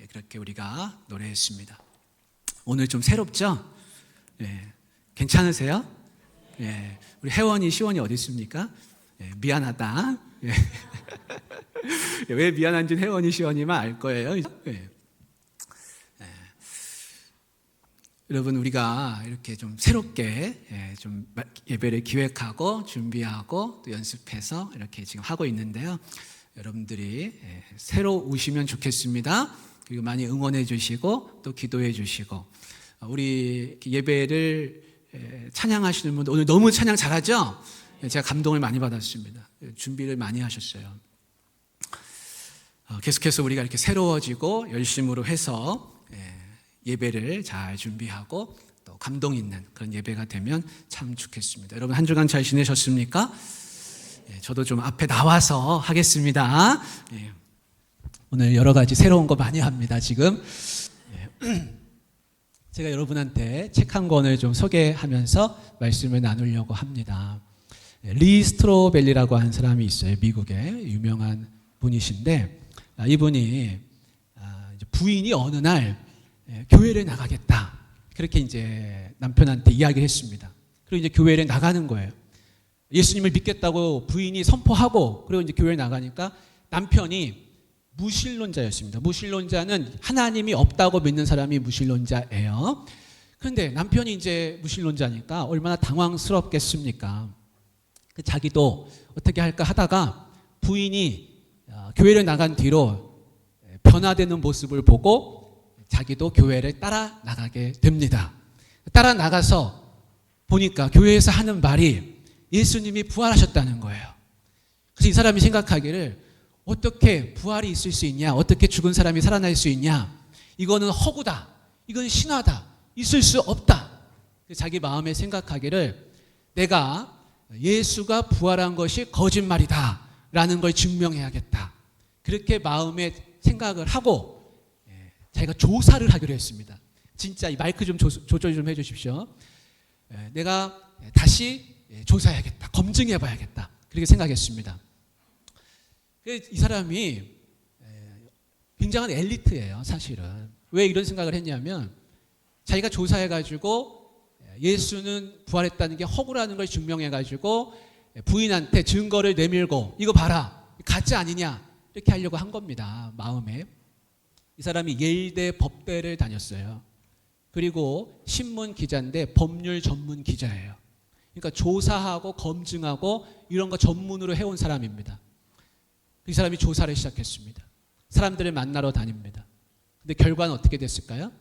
그렇게 우리가 노래했습니다. 오늘 좀 새롭죠? 괜찮으세요? 우리 혜원이, 시원이 어디 있습니까? 미안하다. 왜 미안한지는 혜원이, 시원이만 알 거예요. 여러분, 우리가 이렇게 좀 새롭게 좀 예배를 기획하고 준비하고 또 연습해서 이렇게 지금 하고 있는데요. 여러분들이 새로 오시면 좋겠습니다. 그리고 많이 응원해 주시고 또 기도해 주시고, 우리 예배를 찬양하시는 분들 오늘 너무 찬양 잘하죠? 제가 감동을 많이 받았습니다. 준비를 많이 하셨어요. 계속해서 우리가 이렇게 새로워지고 열심으로 해서 예배를 잘 준비하고 또 감동 있는 그런 예배가 되면 참 좋겠습니다. 여러분, 한 주간 잘 지내셨습니까? 저도 좀 앞에 나와서 하겠습니다. 오늘 여러 가지 새로운 거 많이 합니다. 지금 제가 여러분한테 책 한 권을 좀 소개하면서 말씀을 나누려고 합니다. 리 스트로벨리라고 하는 사람이 있어요. 미국의 유명한 분이신데, 이분이 부인이 어느 날 교회를 나가겠다, 그렇게 이제 남편한테 이야기를 했습니다. 그리고 이제 교회를 나가는 거예요. 예수님을 믿겠다고 부인이 선포하고, 그리고 이제 교회를 나가니까 남편이 무신론자였습니다. 무신론자는 하나님이 없다고 믿는 사람이 무신론자예요. 그런데 남편이 이제 무신론자니까 얼마나 당황스럽겠습니까? 자기도 어떻게 할까 하다가 부인이 교회를 나간 뒤로 변화되는 모습을 보고 자기도 교회를 따라 나가게 됩니다. 따라 나가서 보니까 교회에서 하는 말이 예수님이 부활하셨다는 거예요. 그래서 이 사람이 생각하기를, 어떻게 부활이 있을 수 있냐? 어떻게 죽은 사람이 살아날 수 있냐? 이거는 허구다. 이건 신화다. 있을 수 없다. 자기 마음에 생각하기를, 내가 예수가 부활한 것이 거짓말이다 라는 걸 증명해야겠다. 그렇게 마음에 생각을 하고 자기가 조사를 하기로 했습니다. 진짜 이 마이크 좀 조절 좀 해주십시오. 내가 다시 조사해야겠다. 검증해봐야겠다. 그렇게 생각했습니다. 이 사람이 굉장한 엘리트예요, 사실은. 왜 이런 생각을 했냐면, 자기가 조사해가지고 예수는 부활했다는 게 허구라는 걸 증명해가지고 부인한테 증거를 내밀고, 이거 봐라, 가짜 아니냐, 이렇게 하려고 한 겁니다, 마음에. 이 사람이 예일대 법대를 다녔어요. 그리고 신문 기자인데 법률 전문 기자예요. 그러니까 조사하고 검증하고 이런 거 전문으로 해온 사람입니다. 이 사람이 조사를 시작했습니다. 사람들을 만나러 다닙니다. 근데 결과는 어떻게 됐을까요?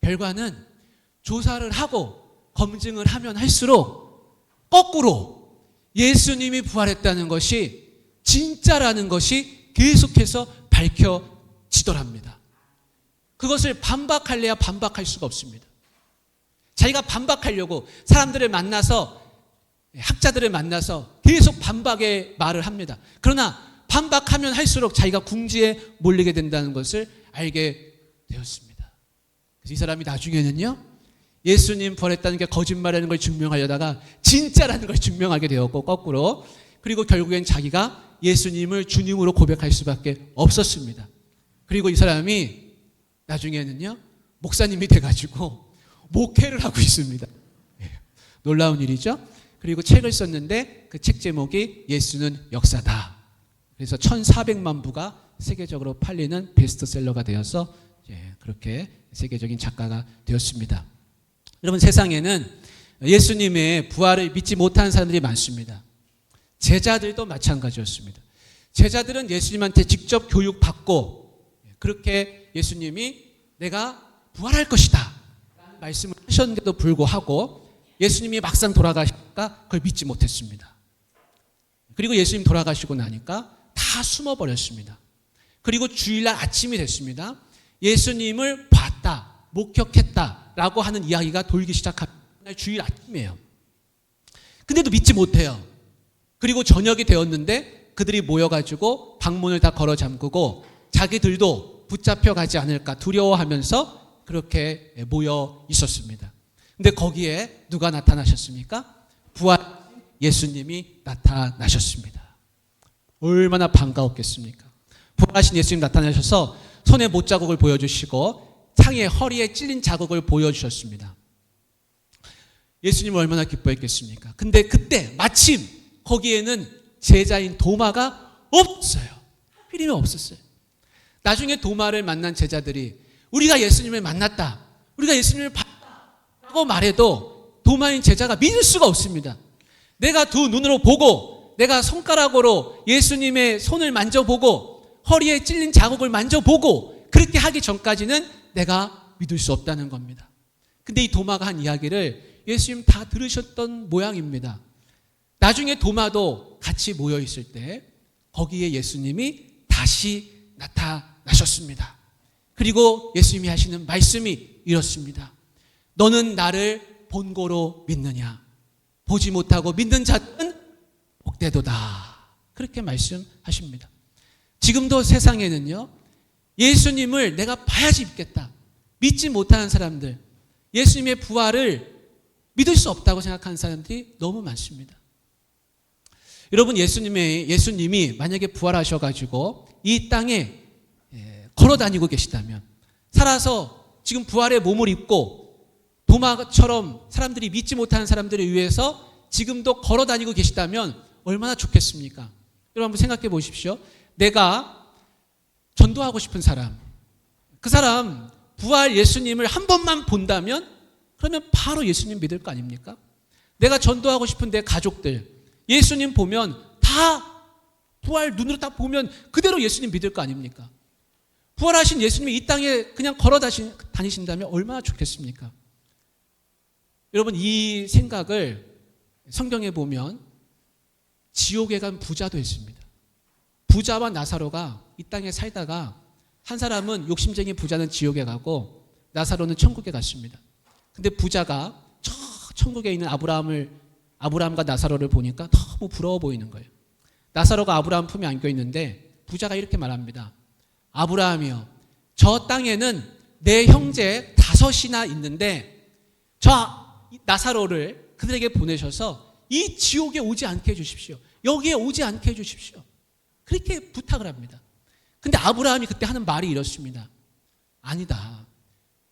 결과는 조사를 하고 검증을 하면 할수록 거꾸로 예수님이 부활했다는 것이 진짜라는 것이 계속해서 밝혀지더랍니다. 그것을 반박할래야 반박할 수가 없습니다. 자기가 반박하려고 사람들을 만나서, 학자들을 만나서 계속 반박의 말을 합니다. 그러나 반박하면 할수록 자기가 궁지에 몰리게 된다는 것을 알게 되었습니다. 그래서 이 사람이 나중에는요, 예수님 부활했다는 게 거짓말이라는 걸 증명하려다가 진짜라는 걸 증명하게 되었고, 거꾸로. 그리고 결국엔 자기가 예수님을 주님으로 고백할 수밖에 없었습니다. 그리고 이 사람이 나중에는요, 목사님이 돼가지고 목회를 하고 있습니다. 놀라운 일이죠. 그리고 책을 썼는데 그 책 제목이 예수는 역사다. 그래서 1,400만 부가 세계적으로 팔리는 베스트셀러가 되어서 그렇게 세계적인 작가가 되었습니다. 여러분, 세상에는 예수님의 부활을 믿지 못하는 사람들이 많습니다. 제자들도 마찬가지였습니다. 제자들은 예수님한테 직접 교육받고, 그렇게 예수님이 내가 부활할 것이다 라는 말씀을 하셨는데도 불구하고 예수님이 막상 돌아가시니까 그걸 믿지 못했습니다. 그리고 예수님 돌아가시고 나니까 다 숨어버렸습니다. 그리고 주일날 아침이 됐습니다. 예수님을 봤다, 목격했다라고 하는 이야기가 돌기 시작합니다. 주일 아침이에요. 근데도 믿지 못해요. 그리고 저녁이 되었는데 그들이 모여가지고 방문을 다 걸어 잠그고 자기들도 붙잡혀가지 않을까 두려워하면서 그렇게 모여 있었습니다. 근데 거기에 누가 나타나셨습니까? 부활 예수님이 나타나셨습니다. 얼마나 반가웠겠습니까? 부활하신 예수님 나타나셔서 손에 못자국을 보여주시고 창에 허리에 찔린 자국을 보여주셨습니다. 예수님을 얼마나 기뻐했겠습니까? 근데 그때 마침 거기에는 제자인 도마가 없어요. 필요가 없었어요. 나중에 도마를 만난 제자들이 우리가 예수님을 만났다, 우리가 예수님을 봤다고 말해도 도마인 제자가 믿을 수가 없습니다. 내가 두 눈으로 보고, 내가 손가락으로 예수님의 손을 만져보고, 허리에 찔린 자국을 만져보고, 그렇게 하기 전까지는 내가 믿을 수 없다는 겁니다. 근데 이 도마가 한 이야기를 예수님 다 들으셨던 모양입니다. 나중에 도마도 같이 모여 있을 때 거기에 예수님이 다시 나타나셨습니다. 그리고 예수님이 하시는 말씀이 이렇습니다. 너는 나를 본고로 믿느냐? 보지 못하고 믿는 자는 복되도다. 그렇게 말씀하십니다. 지금도 세상에는요, 예수님을 내가 봐야지 믿겠다, 믿지 못하는 사람들, 예수님의 부활을 믿을 수 없다고 생각하는 사람들이 너무 많습니다. 여러분, 예수님이 만약에 부활하셔가지고 이 땅에 걸어 다니고 계시다면, 살아서 지금 부활의 몸을 입고 도마처럼 사람들이 믿지 못하는 사람들을 위해서 지금도 걸어 다니고 계시다면 얼마나 좋겠습니까? 여러분 한번 생각해 보십시오. 내가 전도하고 싶은 사람, 그 사람 부활 예수님을 한 번만 본다면 그러면 바로 예수님 믿을 거 아닙니까? 내가 전도하고 싶은 내 가족들, 예수님 보면 다 부활 눈으로 딱 보면 그대로 예수님 믿을 거 아닙니까? 부활하신 예수님이 이 땅에 그냥 걸어 다니신다면 얼마나 좋겠습니까? 여러분, 이 생각을 성경에 보면 지옥에 간 부자도 했습니다. 부자와 나사로가 이 땅에 살다가 한 사람은 욕심쟁이 부자는 지옥에 가고 나사로는 천국에 갔습니다. 근데 부자가 저 천국에 있는 아브라함과 나사로를 보니까 너무 부러워 보이는 거예요. 나사로가 아브라함 품에 안겨 있는데 부자가 이렇게 말합니다. 아브라함이요, 저 땅에는 내 형제 5이나 있는데 저 나사로를 그들에게 보내셔서 이 지옥에 오지 않게 해주십시오. 여기에 오지 않게 해주십시오. 그렇게 부탁을 합니다. 근데 아브라함이 그때 하는 말이 이렇습니다. 아니다,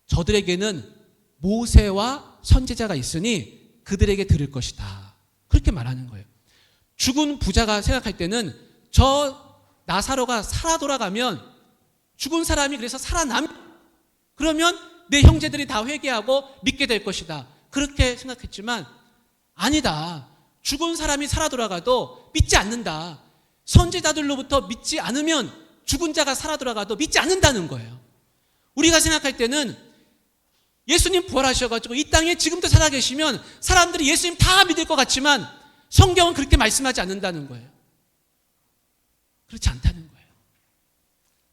저들에게는 모세와 선지자가 있으니 그들에게 들을 것이다. 그렇게 말하는 거예요. 죽은 부자가 생각할 때는 저 나사로가 살아 돌아가면, 죽은 사람이 그래서 그러면 내 형제들이 다 회개하고 믿게 될 것이다. 그렇게 생각했지만 아니다, 죽은 사람이 살아 돌아가도 믿지 않는다. 선지자들로부터 믿지 않으면 죽은 자가 살아 돌아가도 믿지 않는다는 거예요. 우리가 생각할 때는 예수님 부활하셔가지고 이 땅에 지금도 살아계시면 사람들이 예수님 다 믿을 것 같지만 성경은 그렇게 말씀하지 않는다는 거예요. 그렇지 않다는 거예요.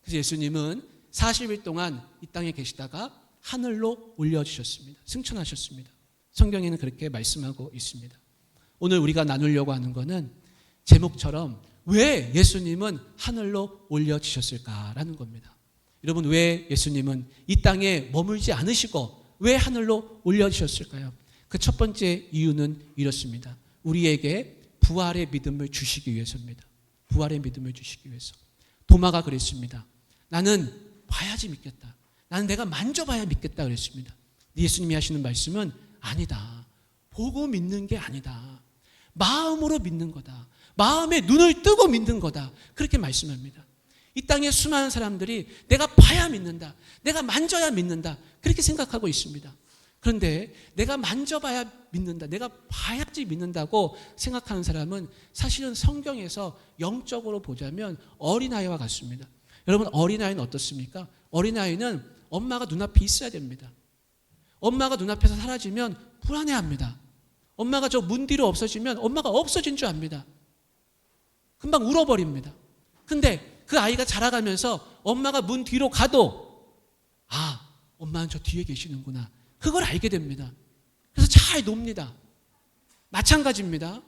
그래서 예수님은 40일 동안 이 땅에 계시다가 하늘로 올려주셨습니다. 승천하셨습니다. 성경에는 그렇게 말씀하고 있습니다. 오늘 우리가 나누려고 하는 것은 제목처럼 왜 예수님은 하늘로 올려주셨을까라는 겁니다. 여러분, 왜 예수님은 이 땅에 머물지 않으시고 왜 하늘로 올려주셨을까요? 그 첫 번째 이유는 이렇습니다. 우리에게 부활의 믿음을 주시기 위해서입니다. 부활의 믿음을 주시기 위해서. 도마가 그랬습니다. 나는 봐야지 믿겠다. 나는 내가 만져봐야 믿겠다 그랬습니다. 예수님이 하시는 말씀은 아니다, 보고 믿는 게 아니다, 마음으로 믿는 거다, 마음의 눈을 뜨고 믿는 거다, 그렇게 말씀합니다. 이 땅에 수많은 사람들이 내가 봐야 믿는다, 내가 만져야 믿는다, 그렇게 생각하고 있습니다. 그런데 내가 만져봐야 믿는다, 내가 봐야지 믿는다고 생각하는 사람은 사실은 성경에서 영적으로 보자면 어린아이와 같습니다. 여러분, 어린아이는 어떻습니까? 어린아이는 엄마가 눈앞에 있어야 됩니다. 엄마가 눈앞에서 사라지면 불안해합니다. 엄마가 저 문 뒤로 없어지면 엄마가 없어진 줄 압니다. 금방 울어버립니다. 근데 그 아이가 자라가면서 엄마가 문 뒤로 가도 엄마는 저 뒤에 계시는구나, 그걸 알게 됩니다. 그래서 잘 놉니다. 마찬가지입니다.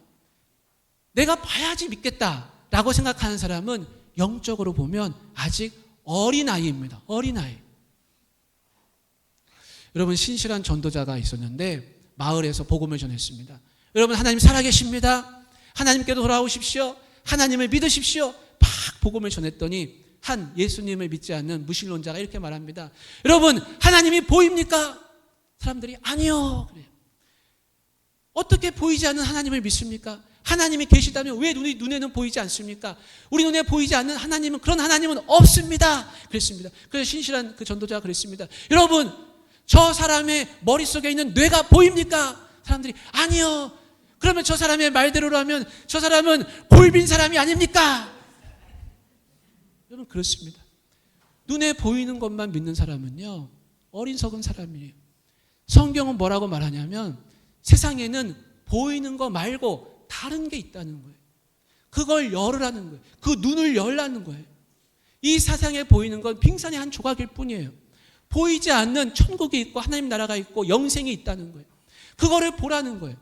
내가 봐야지 믿겠다라고 생각하는 사람은 영적으로 보면 아직 어린아이입니다. 어린아이. 여러분, 신실한 전도자가 있었는데 마을에서 복음을 전했습니다. 여러분, 하나님 살아계십니다. 하나님께로 돌아오십시오. 하나님을 믿으십시오. 막 복음을 전했더니 한 예수님을 믿지 않는 무신론자가 이렇게 말합니다. 여러분, 하나님이 보입니까? 사람들이 아니요. 그래요. 어떻게 보이지 않는 하나님을 믿습니까? 하나님이 계시다면 왜 눈에는 보이지 않습니까? 우리 눈에 보이지 않는 하나님은, 그런 하나님은 없습니다. 그랬습니다. 그래서 신실한 그 전도자가 그랬습니다. 여러분, 저 사람의 머릿속에 있는 뇌가 보입니까? 사람들이 아니요. 그러면 저 사람의 말대로라면 저 사람은 골빈 사람이 아닙니까? 여러분, 그렇습니다. 눈에 보이는 것만 믿는 사람은요, 어리석은 사람이에요. 성경은 뭐라고 말하냐면 세상에는 보이는 거 말고 다른 게 있다는 거예요. 그걸 열으라는 거예요. 그 눈을 열라는 거예요. 이 세상에 보이는 건 빙산의 한 조각일 뿐이에요. 보이지 않는 천국이 있고 하나님 나라가 있고 영생이 있다는 거예요. 그거를 보라는 거예요.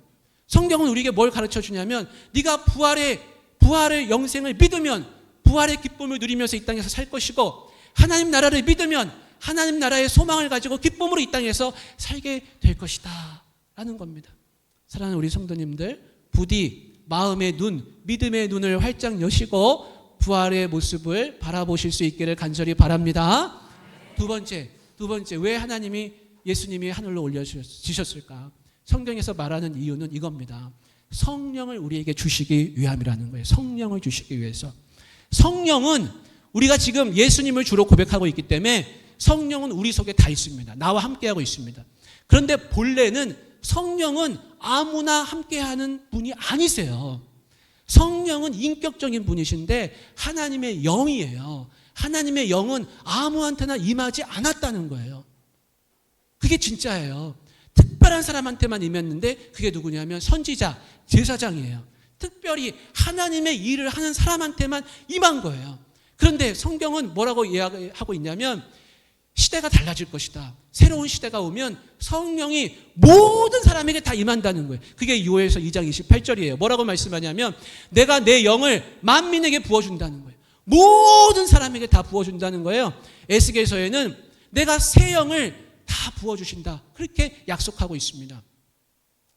성경은 우리에게 뭘 가르쳐 주냐면 네가 부활의 영생을 믿으면 부활의 기쁨을 누리면서 이 땅에서 살 것이고, 하나님 나라를 믿으면 하나님 나라의 소망을 가지고 기쁨으로 이 땅에서 살게 될 것이다 라는 겁니다. 사랑하는 우리 성도님들, 부디 마음의 눈, 믿음의 눈을 활짝 여시고 부활의 모습을 바라보실 수 있기를 간절히 바랍니다. 두 번째, 왜 예수님이 하늘로 올려주셨을까? 성경에서 말하는 이유는 이겁니다. 성령을 우리에게 주시기 위함이라는 거예요. 성령을 주시기 위해서. 성령은 우리가 지금 예수님을 주로 고백하고 있기 때문에 성령은 우리 속에 다 있습니다. 나와 함께하고 있습니다. 그런데 본래는 성령은 아무나 함께하는 분이 아니세요. 성령은 인격적인 분이신데 하나님의 영이에요. 하나님의 영은 아무한테나 임하지 않았다는 거예요. 그게 진짜예요. 특별한 사람한테만 임했는데 그게 누구냐면 선지자, 제사장이에요. 특별히 하나님의 일을 하는 사람한테만 임한 거예요. 그런데 성경은 뭐라고 이야기하고 있냐면 시대가 달라질 것이다. 새로운 시대가 오면 성령이 모든 사람에게 다 임한다는 거예요. 그게 요엘서 2장 28절이에요. 뭐라고 말씀하냐면 내가 내 영을 만민에게 부어준다는 거예요. 모든 사람에게 다 부어준다는 거예요. 에스겔서에는 내가 새 영을 다 부어주신다. 그렇게 약속하고 있습니다.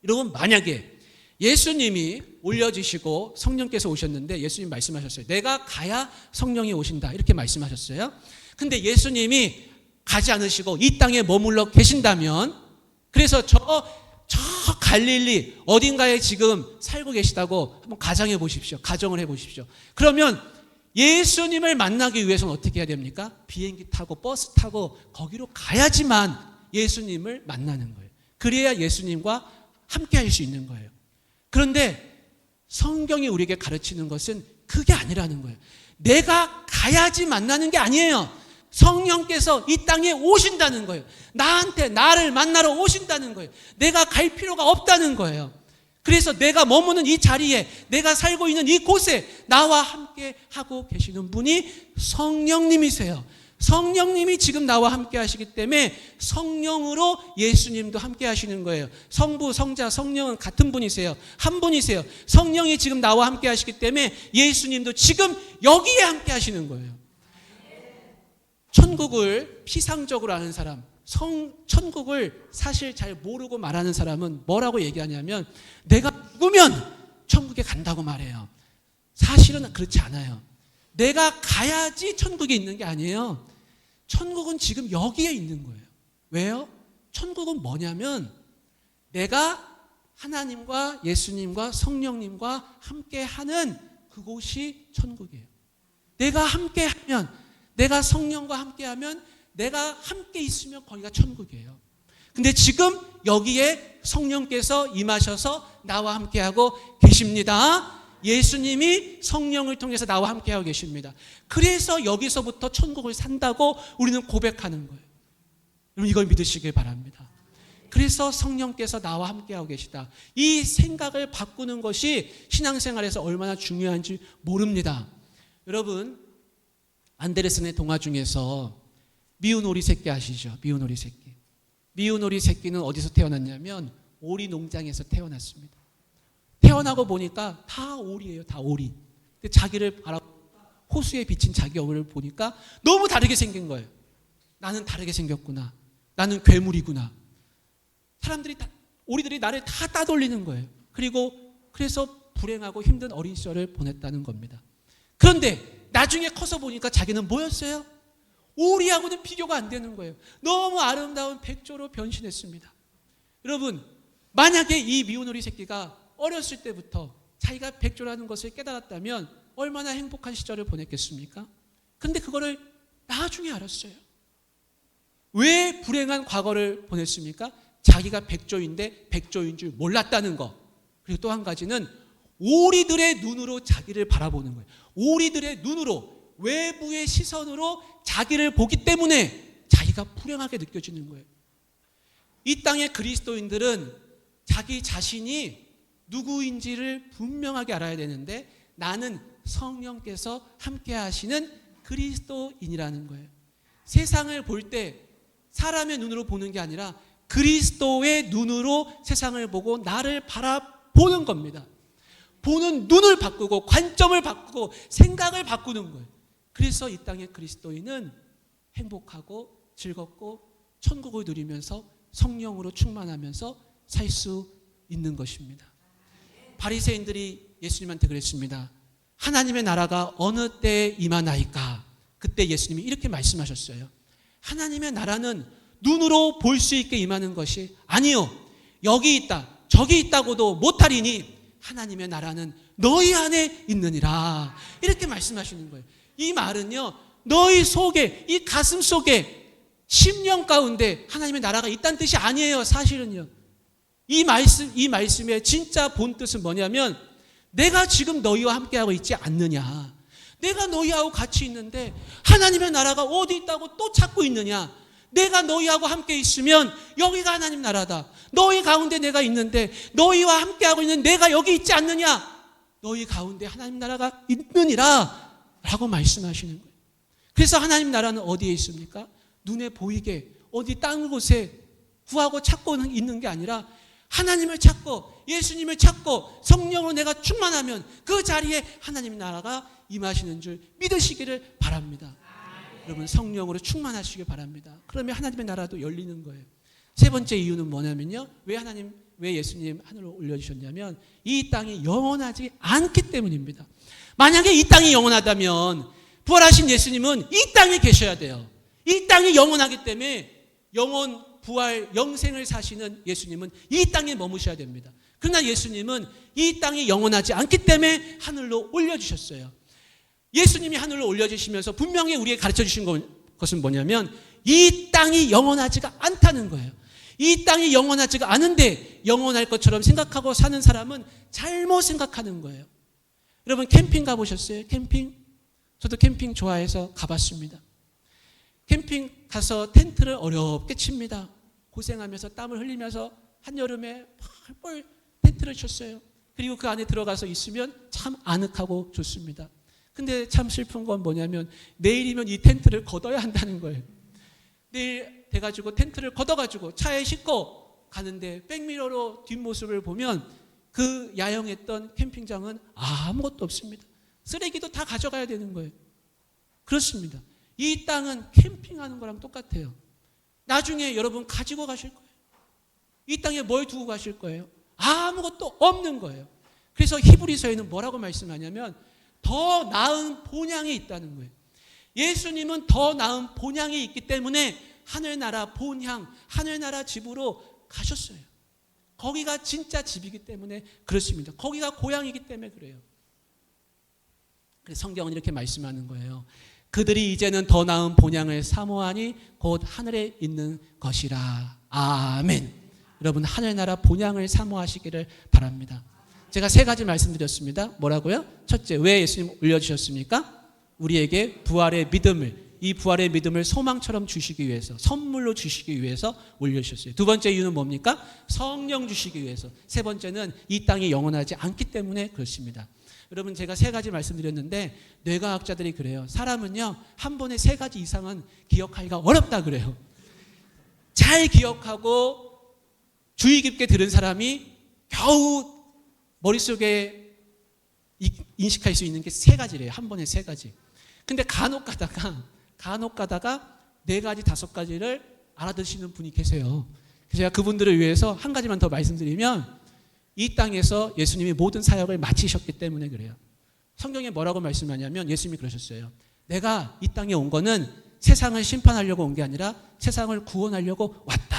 여러분, 만약에 예수님이 올려지시고 성령께서 오셨는데 예수님 말씀하셨어요. 내가 가야 성령이 오신다. 이렇게 말씀하셨어요. 근데 예수님이 가지 않으시고 이 땅에 머물러 계신다면, 그래서 저 갈릴리 어딘가에 지금 살고 계시다고 한번 가정을 해 보십시오. 그러면 예수님을 만나기 위해서는 어떻게 해야 됩니까? 비행기 타고 버스 타고 거기로 가야지만 예수님을 만나는 거예요. 그래야 예수님과 함께 할 수 있는 거예요. 그런데 성경이 우리에게 가르치는 것은 그게 아니라는 거예요. 내가 가야지 만나는 게 아니에요. 성령께서 이 땅에 오신다는 거예요. 나를 만나러 오신다는 거예요. 내가 갈 필요가 없다는 거예요. 그래서 내가 머무는 이 자리에, 내가 살고 있는 이 곳에 나와 함께 하고 계시는 분이 성령님이세요. 성령님이 지금 나와 함께 하시기 때문에 성령으로 예수님도 함께 하시는 거예요. 성부, 성자, 성령은 같은 분이세요. 한 분이세요. 성령이 지금 나와 함께 하시기 때문에 예수님도 지금 여기에 함께 하시는 거예요. 천국을 피상적으로 아는 사람, 천국을 사실 잘 모르고 말하는 사람은 뭐라고 얘기하냐면 내가 죽으면 천국에 간다고 말해요. 사실은 그렇지 않아요. 내가 가야지 천국에 있는 게 아니에요. 천국은 지금 여기에 있는 거예요. 왜요? 천국은 뭐냐면 내가 하나님과 예수님과 성령님과 함께하는 그곳이 천국이에요. 내가 함께하면, 내가 성령과 함께하면, 내가 함께 있으면 거기가 천국이에요. 근데 지금 여기에 성령께서 임하셔서 나와 함께하고 계십니다. 예수님이 성령을 통해서 나와 함께하고 계십니다. 그래서 여기서부터 천국을 산다고 우리는 고백하는 거예요. 여러분, 이걸 믿으시길 바랍니다. 그래서 성령께서 나와 함께하고 계시다. 이 생각을 바꾸는 것이 신앙생활에서 얼마나 중요한지 모릅니다. 여러분, 안데르센의 동화 중에서 미운 오리 새끼 아시죠? 미운 오리 새끼. 미운 오리 새끼는 어디서 태어났냐면 오리 농장에서 태어났습니다. 태어나고 보니까 다 오리예요. 다 오리. 근데 자기를 호수에 비친 자기 얼굴을 보니까 너무 다르게 생긴 거예요. 나는 다르게 생겼구나. 나는 괴물이구나. 오리들이 나를 다 따돌리는 거예요. 그래서 불행하고 힘든 어린 시절을 보냈다는 겁니다. 그런데 나중에 커서 보니까 자기는 뭐였어요? 오리하고는 비교가 안 되는 거예요. 너무 아름다운 백조로 변신했습니다. 여러분, 만약에 이 미운 오리 새끼가 어렸을 때부터 자기가 백조라는 것을 깨달았다면 얼마나 행복한 시절을 보냈겠습니까? 근데 그거를 나중에 알았어요. 왜 불행한 과거를 보냈습니까? 자기가 백조인데 백조인 줄 몰랐다는 거. 그리고 또 한 가지는 오리들의 눈으로 자기를 바라보는 거예요. 오리들의 눈으로, 외부의 시선으로 자기를 보기 때문에 자기가 불행하게 느껴지는 거예요. 이 땅의 그리스도인들은 자기 자신이 누구인지를 분명하게 알아야 되는데, 나는 성령께서 함께 하시는 그리스도인이라는 거예요. 세상을 볼 때 사람의 눈으로 보는 게 아니라 그리스도의 눈으로 세상을 보고 나를 바라보는 겁니다. 보는 눈을 바꾸고 관점을 바꾸고 생각을 바꾸는 거예요. 그래서 이 땅의 그리스도인은 행복하고 즐겁고 천국을 누리면서 성령으로 충만하면서 살 수 있는 것입니다. 바리새인들이 예수님한테 그랬습니다. 하나님의 나라가 어느 때에 임하나이까? 그때 예수님이 이렇게 말씀하셨어요. 하나님의 나라는 눈으로 볼 수 있게 임하는 것이 아니요, 여기 있다 저기 있다고도 못하리니 하나님의 나라는 너희 안에 있느니라. 이렇게 말씀하시는 거예요. 이 말은요, 너희 속에, 이 가슴 속에, 심령 가운데 하나님의 나라가 있다는 뜻이 아니에요. 사실은요, 이 말씀의 진짜 본 뜻은 뭐냐면, 내가 지금 너희와 함께하고 있지 않느냐, 내가 너희하고 같이 있는데 하나님의 나라가 어디 있다고 또 찾고 있느냐, 내가 너희하고 함께 있으면 여기가 하나님 나라다, 너희 가운데 내가 있는데 너희와 함께하고 있는 내가 여기 있지 않느냐, 너희 가운데 하나님 나라가 있느니라 라고 말씀하시는 거예요. 그래서 하나님 나라는 어디에 있습니까? 눈에 보이게 어디 땅 곳에 구하고 찾고 있는 게 아니라, 하나님을 찾고 예수님을 찾고 성령으로 내가 충만하면 그 자리에 하나님 나라가 임하시는 줄 믿으시기를 바랍니다. 여러분, 성령으로 충만하시길 바랍니다. 그러면 하나님의 나라도 열리는 거예요. 세 번째 이유는 뭐냐면요, 왜 예수님 하늘로 올려주셨냐면, 이 땅이 영원하지 않기 때문입니다. 만약에 이 땅이 영원하다면 부활하신 예수님은 이 땅에 계셔야 돼요. 이 땅이 영원하기 때문에 영원, 부활, 영생을 사시는 예수님은 이 땅에 머무셔야 됩니다. 그러나 예수님은 이 땅이 영원하지 않기 때문에 하늘로 올려주셨어요. 예수님이 하늘로 올려주시면서 분명히 우리에게 가르쳐 주신 것은 뭐냐면, 이 땅이 영원하지가 않다는 거예요. 이 땅이 영원하지가 않은데 영원할 것처럼 생각하고 사는 사람은 잘못 생각하는 거예요. 여러분, 캠핑 가보셨어요? 캠핑? 저도 캠핑 좋아해서 가봤습니다. 캠핑 가서 텐트를 어렵게 칩니다. 고생하면서 땀을 흘리면서 한여름에 펄펄 텐트를 쳤어요. 그리고 그 안에 들어가서 있으면 참 아늑하고 좋습니다. 근데 참 슬픈 건 뭐냐면, 내일이면 이 텐트를 걷어야 한다는 거예요. 내일 돼가지고 텐트를 걷어가지고 차에 싣고 가는데 백미러로 뒷모습을 보면 그 야영했던 캠핑장은 아무것도 없습니다. 쓰레기도 다 가져가야 되는 거예요. 그렇습니다. 이 땅은 캠핑하는 거랑 똑같아요. 나중에 여러분 가지고 가실 거예요. 이 땅에 뭘 두고 가실 거예요? 아무것도 없는 거예요. 그래서 히브리서에는 뭐라고 말씀하냐면, 더 나은 본향이 있다는 거예요. 예수님은 더 나은 본향이 있기 때문에 하늘나라 본향, 하늘나라 집으로 가셨어요. 거기가 진짜 집이기 때문에 그렇습니다. 거기가 고향이기 때문에 그래요. 그래서 성경은 이렇게 말씀하는 거예요. 그들이 이제는 더 나은 본향을 사모하니 곧 하늘에 있는 것이라. 아멘. 여러분, 하늘나라 본향을 사모하시기를 바랍니다. 제가 세 가지 말씀드렸습니다. 뭐라고요? 첫째, 왜 예수님 올려주셨습니까? 우리에게 부활의 믿음을, 이 부활의 믿음을 소망처럼 주시기 위해서, 선물로 주시기 위해서 올려주셨어요. 두 번째 이유는 뭡니까? 성령 주시기 위해서. 세 번째는 이 땅이 영원하지 않기 때문에 그렇습니다. 여러분, 제가 세 가지 말씀드렸는데 뇌과학자들이 그래요. 사람은요, 한 번에 세 가지 이상은 기억하기가 어렵다 그래요. 잘 기억하고 주의 깊게 들은 사람이 겨우 머릿속에 인식할 수 있는 게 세 가지래요. 한 번에 세 가지. 근데 간혹 가다가 네 가지, 다섯 가지를 알아듣시는 분이 계세요. 그래서 제가 그분들을 위해서 한 가지만 더 말씀드리면, 이 땅에서 예수님이 모든 사역을 마치셨기 때문에 그래요. 성경에 뭐라고 말씀하냐면 예수님이 그러셨어요. 내가 이 땅에 온 거는 세상을 심판하려고 온 게 아니라 세상을 구원하려고 왔다.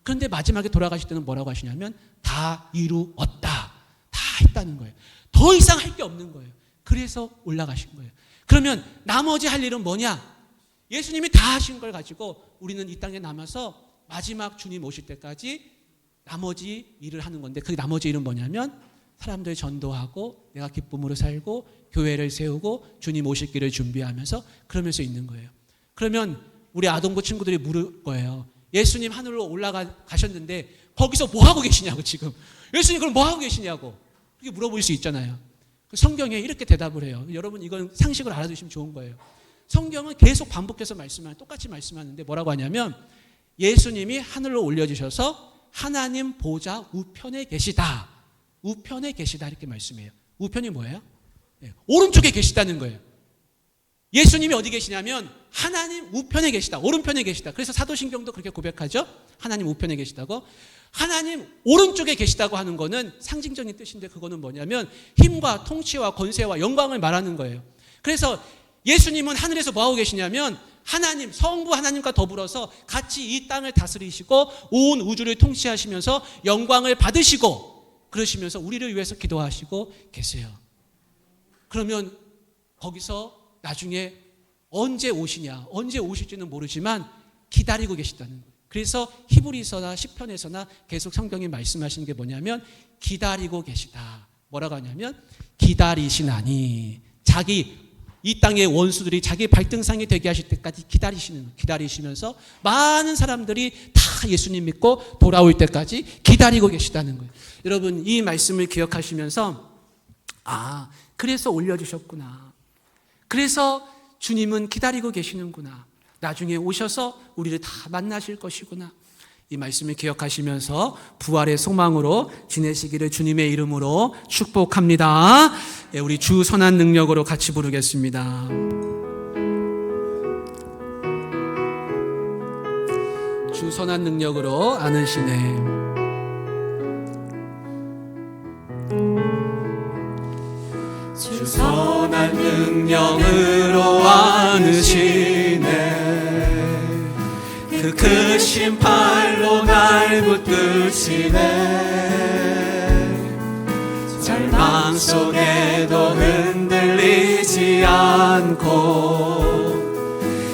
그런데 마지막에 돌아가실 때는 뭐라고 하시냐면 다 이루었다. 다 했다는 거예요. 더 이상 할 게 없는 거예요. 그래서 올라가신 거예요. 그러면 나머지 할 일은 뭐냐? 예수님이 다 하신 걸 가지고 우리는 이 땅에 남아서 마지막 주님 오실 때까지 나머지 일을 하는 건데, 그 나머지 일은 뭐냐면 사람들 전도하고 내가 기쁨으로 살고 교회를 세우고 주님 오실 길을 준비하면서 그러면서 있는 거예요. 그러면 우리 아동부 친구들이 물을 거예요. 예수님 하늘로 올라가셨는데 거기서 뭐 하고 계시냐고. 지금 예수님 그럼 뭐 하고 계시냐고 이렇게 물어볼 수 있잖아요. 성경에 이렇게 대답을 해요. 여러분 이건 상식을 알아두시면 좋은 거예요. 성경은 계속 반복해서 똑같이 말씀하는데 뭐라고 하냐면 예수님이 하늘로 올려주셔서 하나님 보좌 우편에 계시다. 우편에 계시다 이렇게 말씀해요. 우편이 뭐예요? 오른쪽에 계시다는 거예요. 예수님이 어디 계시냐면 하나님 우편에 계시다. 오른편에 계시다. 그래서 사도신경도 그렇게 고백하죠. 하나님 우편에 계시다고. 하나님 오른쪽에 계시다고 하는 거는 상징적인 뜻인데 그거는 뭐냐면 힘과 통치와 권세와 영광을 말하는 거예요. 그래서 예수님은 하늘에서 뭐하고 계시냐면 하나님, 성부 하나님과 더불어서 같이 이 땅을 다스리시고 온 우주를 통치하시면서 영광을 받으시고 그러시면서 우리를 위해서 기도하시고 계세요. 그러면 거기서 나중에 언제 오시냐, 언제 오실지는 모르지만 기다리고 계시다는 거예요. 그래서 히브리서나 시편에서나 계속 성경이 말씀하시는 게 뭐냐면 기다리고 계시다. 뭐라고 하냐면 기다리시나니, 자기 이 땅의 원수들이 자기 발등상이 되게 하실 때까지 기다리시면서 많은 사람들이 다 예수님 믿고 돌아올 때까지 기다리고 계시다는 거예요. 여러분 이 말씀을 기억하시면서 그래서 올려주셨구나. 그래서 주님은 기다리고 계시는구나. 나중에 오셔서 우리를 다 만나실 것이구나. 이 말씀을 기억하시면서 부활의 소망으로 지내시기를 주님의 이름으로 축복합니다. 우리 주 선한 능력으로 같이 부르겠습니다. 주 선한 능력으로 안으시네. 주 선한 능력으로 안으시네. 그 크신 팔로 날 붙드시네. 절망 속에도 흔들리지 않고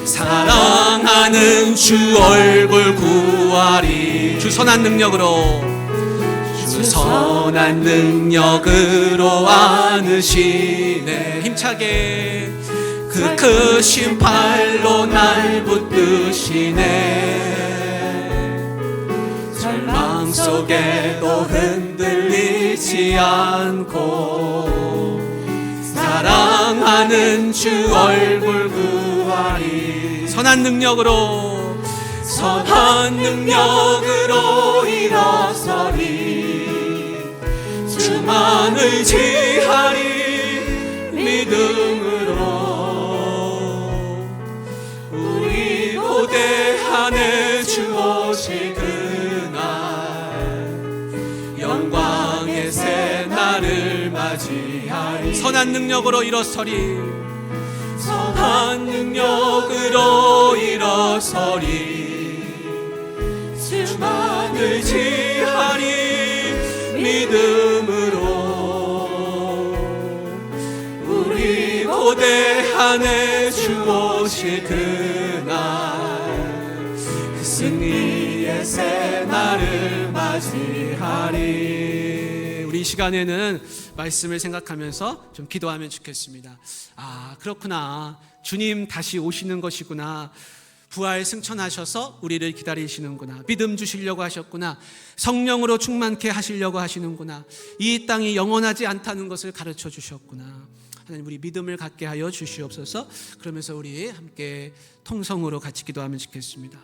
사랑하는 주 얼굴 구하리. 주 선한 능력으로, 주 선한 능력으로 안으시네. 힘차게 그 크신 팔로 날 붙드시네. 절망 속에도 흔들리지 않고 사랑하는 주 얼굴 구하리. 선한 능력으로, 선한 능력으로 일어서리. 주만 의지하리. 믿음으로 고대하네. 주 오실 그날 영광의 새 날을 맞이하리. 선한 능력으로 일어서리. 선한 능력으로 일어서리. 주만 의지하리. 믿음으로 우리 고대하네. 주 오실 그날 승리의 새 날을 맞이하리. 우리 이 시간에는 말씀을 생각하면서 좀 기도하면 좋겠습니다. 그렇구나. 주님 다시 오시는 것이구나. 부활 승천하셔서 우리를 기다리시는구나. 믿음 주시려고 하셨구나. 성령으로 충만케 하시려고 하시는구나. 이 땅이 영원하지 않다는 것을 가르쳐 주셨구나. 하나님 우리 믿음을 갖게 하여 주시옵소서. 그러면서 우리 함께 통성으로 같이 기도하면 좋겠습니다.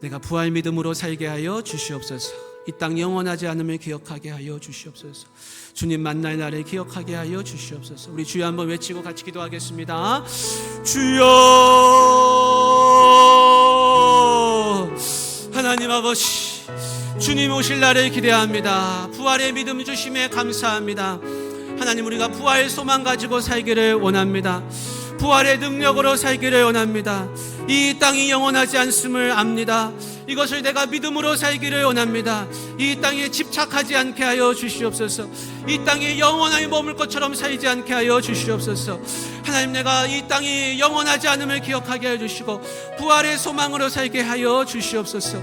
내가 부활 믿음으로 살게 하여 주시옵소서. 이 땅 영원하지 않음을 기억하게 하여 주시옵소서. 주님 만날 날을 기억하게 하여 주시옵소서. 우리 주여 한번 외치고 같이 기도하겠습니다. 주여. 하나님 아버지, 주님 오실 날을 기대합니다. 부활의 믿음 주심에 감사합니다. 하나님, 우리가 부활 소망 가지고 살기를 원합니다. 부활의 능력으로 살기를 원합니다. 이 땅이 영원하지 않음을 압니다. 이것을 내가 믿음으로 살기를 원합니다. 이 땅에 집착하지 않게 하여 주시옵소서. 이 땅에 영원하게 머물 것처럼 살지 않게 하여 주시옵소서. 하나님, 내가 이 땅이 영원하지 않음을 기억하게 하여 주시고 부활의 소망으로 살게 하여 주시옵소서.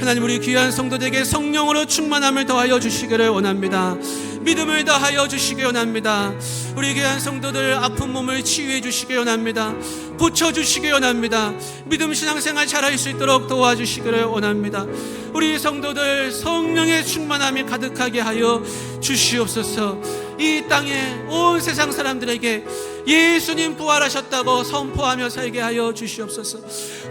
하나님, 우리 귀한 성도들에게 성령으로 충만함을 더하여 주시기를 원합니다. 믿음을 더하여 주시기 원합니다. 우리 귀한 성도들 아픈 몸을 치유해 주시기 원합니다. 고쳐주시기 원합니다. 믿음 신앙생활 잘할 수 있도록 도와주시기를 원합니다. 우리 성도들 성령의 충만함이 가득하게 하여 주시옵소서. 이 땅에 온 세상 사람들에게 예수님 부활하셨다고 선포하며 살게 하여 주시옵소서.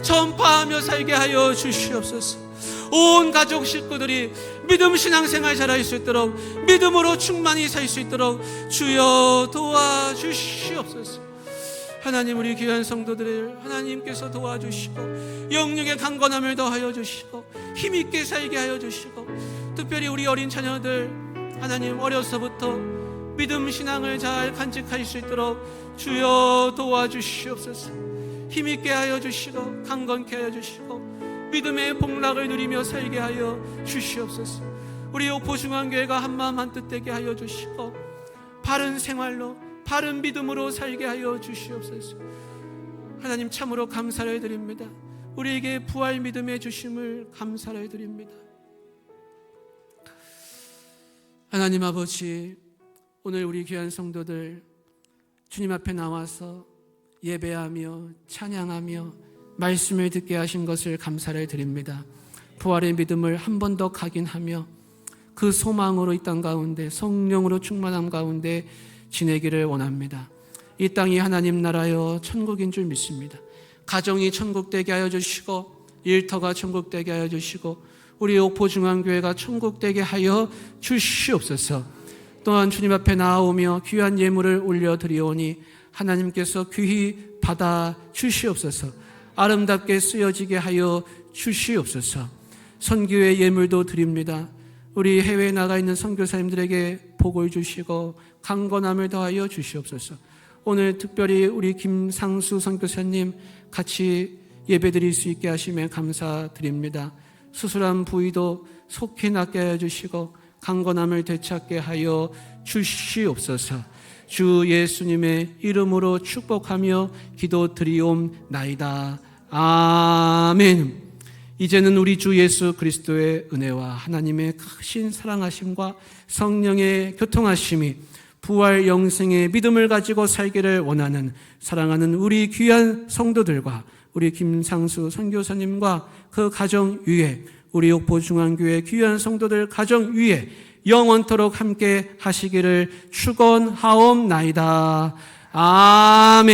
전파하며 살게 하여 주시옵소서. 온 가족 식구들이 믿음 신앙생활 잘할 수 있도록, 믿음으로 충만히 살 수 있도록 주여 도와주시옵소서. 하나님, 우리 귀한 성도들을 하나님께서 도와주시고 영육의 강건함을 더하여 주시고 힘있게 살게 하여 주시고, 특별히 우리 어린 자녀들 하나님 어려서부터 믿음 신앙을 잘 간직할 수 있도록 주여 도와주시옵소서. 힘있게 하여 주시고 강건케 하여 주시고 믿음의 복락을 누리며 살게 하여 주시옵소서. 우리 오포중앙교회가 한마음 한뜻 되게 하여 주시고 바른 생활로 바른 믿음으로 살게 하여 주시옵소서. 하나님, 참으로 감사를 드립니다. 우리에게 부활 믿음의 주심을 감사를 드립니다. 하나님 아버지, 오늘 우리 귀한 성도들 주님 앞에 나와서 예배하며 찬양하며 말씀을 듣게 하신 것을 감사를 드립니다. 부활의 믿음을 한 번 더 각인하며 그 소망으로 이 땅 가운데 성령으로 충만함 가운데 지내기를 원합니다. 이 땅이 하나님 나라여 천국인 줄 믿습니다. 가정이 천국 되게 하여 주시고 일터가 천국 되게 하여 주시고 우리 옥포중앙교회가 천국 되게 하여 주시옵소서. 또한 주님 앞에 나아오며 귀한 예물을 올려드리오니 하나님께서 귀히 받아 주시옵소서. 아름답게 쓰여지게 하여 주시옵소서. 선교의 예물도 드립니다. 우리 해외에 나가 있는 선교사님들에게 복을 주시고 강건함을 더하여 주시옵소서. 오늘 특별히 우리 김상수 선교사님 같이 예배드릴 수 있게 하시며 감사드립니다. 수술한 부위도 속히 낫게 하여 주시고 강건함을 되찾게 하여 주시옵소서. 주 예수님의 이름으로 축복하며 기도드리옵나이다. 아멘. 이제는 우리 주 예수 그리스도의 은혜와 하나님의 크신 사랑하심과 성령의 교통하심이 부활 영생의 믿음을 가지고 살기를 원하는 사랑하는 우리 귀한 성도들과 우리 김상수 선교사님과 그 가정 위에, 우리 옥포중앙교회 귀한 성도들 가정 위에 영원토록 함께 하시기를 축원하옵나이다. 아멘.